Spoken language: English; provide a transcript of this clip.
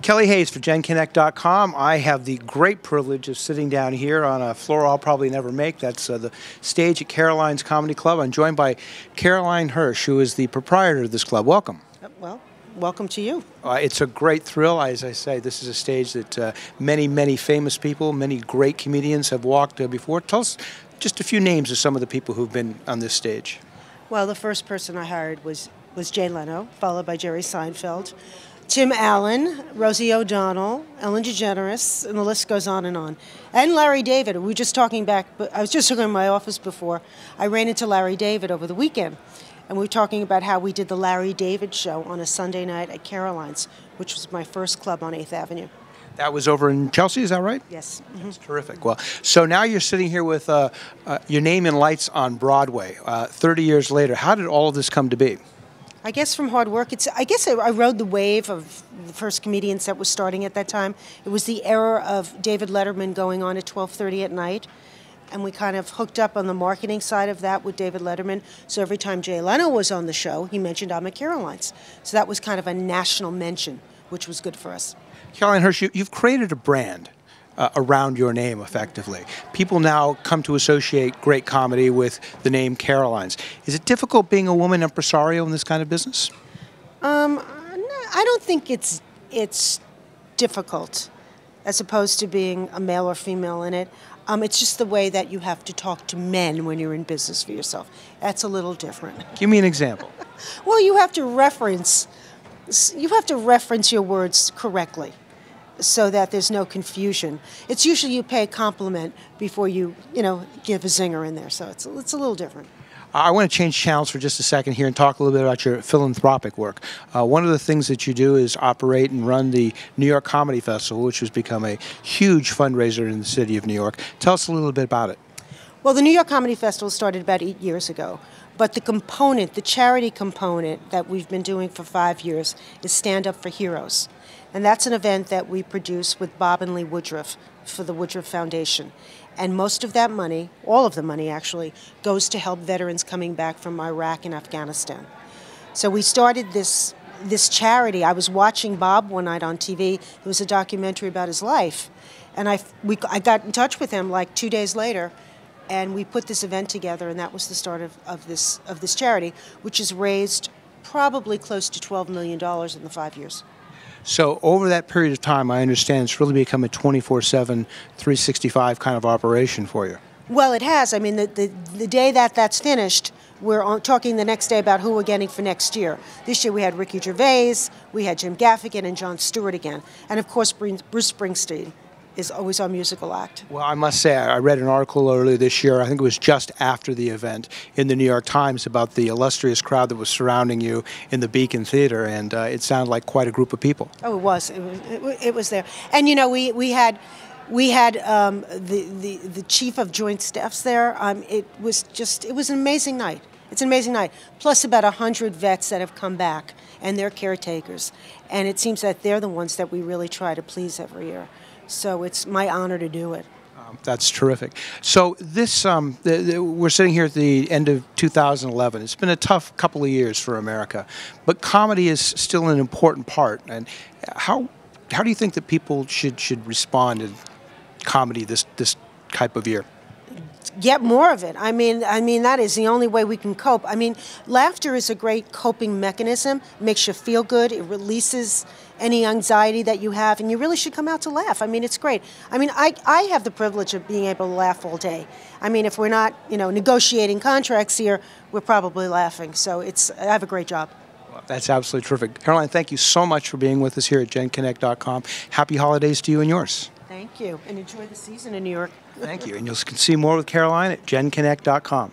Kelly Hayes for genConnect.com. I have the great privilege of sitting down here on a floor I'll probably never make. That's the stage at Caroline's Comedy Club. I'm joined by Caroline Hirsch, who is the proprietor of this club. Welcome. Well, welcome to you. It's a great thrill. As I say, this is a stage that many famous people, many great comedians have walked before. Tell us just a few names of some of the people who've been on this stage. Well, the first person I hired was Jay Leno, followed by Jerry Seinfeld, Tim Allen, Rosie O'Donnell, Ellen DeGeneres, and the list goes on. And Larry David. We were just talking back, but I was just looking in my office before. I ran into Larry David over the weekend, and we were talking about how we did the Larry David show on a Sunday night at Caroline's, which was my first club on 8th Avenue. That was over in Chelsea, is that right? Yes. Mm-hmm. That's terrific. Well, so now you're sitting here with your name in lights on Broadway. 30 years later, how did all of this come to be? I guess from hard work. I guess I rode the wave of the first comedians that was starting at that time. It was the era of David Letterman going on at 12:30 at night, and we kind of hooked up on the marketing side of that with David Letterman. So every time Jay Leno was on the show, he mentioned I'm at Caroline's. So that was kind of a national mention, which was good for us. Caroline Hirsch, you've created a brand around your name, effectively. People now come to associate great comedy with the name Caroline's. Is it difficult being a woman impresario in this kind of business? I don't think it's difficult, as opposed to being a male or female in it. It's just the way that you have to talk to men when you're in business for yourself. That's a little different. Give me an example. Well, you have to reference your words correctly, so that there's no confusion. It's usually you pay a compliment before you give a zinger in there, so it's a little different. I want to change channels for just a second here and talk a little bit about your philanthropic work. One of the things that you do is operate and run the New York Comedy Festival, which has become a huge fundraiser in the city of New York. Tell us a little bit about it. Well, the New York Comedy Festival started about 8 years ago, but the charity component that we've been doing for 5 years is Stand Up for Heroes. And that's an event that we produce with Bob and Lee Woodruff for the Woodruff Foundation. And most of that money, all of the money actually, goes to help veterans coming back from Iraq and Afghanistan. So we started this charity. I was watching Bob one night on TV. It was a documentary about his life. And I got in touch with him like 2 days later, and we put this event together, and that was the start of this charity, which has raised probably close to $12 million in the 5 years. So over that period of time, I understand it's really become a 24/7, 365 kind of operation for you. Well, it has. I mean, the day that's finished, we're talking the next day about who we're getting for next year. This year we had Ricky Gervais, we had Jim Gaffigan, and Jon Stewart again. And of course, Bruce Springsteen is always our musical act. Well, I must say, I read an article earlier this year, I think it was just after the event, in the New York Times about the illustrious crowd that was surrounding you in the Beacon Theater, and it sounded like quite a group of people. Oh, it was. It was there. And, we had the chief of joint staffs there. It was an amazing night. It's an amazing night. Plus about 100 vets that have come back, and they're caretakers. And it seems that they're the ones that we really try to please every year. So it's my honor to do it. That's terrific. So this, we're sitting here at the end of 2011. It's been a tough couple of years for America, but comedy is still an important part. And how do you think that people should respond to comedy this type of year? Get more of it. I mean, that is the only way we can cope. I mean, laughter is a great coping mechanism. It makes you feel good. It releases any anxiety that you have, and you really should come out to laugh. I mean, it's great. I mean, I have the privilege of being able to laugh all day. I mean, if we're not, negotiating contracts here, we're probably laughing. So I have a great job. Well, that's absolutely terrific. Caroline, thank you so much for being with us here at genConnect.com. Happy holidays to you and yours. Thank you, and enjoy the season in New York. Thank you, and you'll see more with Caroline at genConnect.com.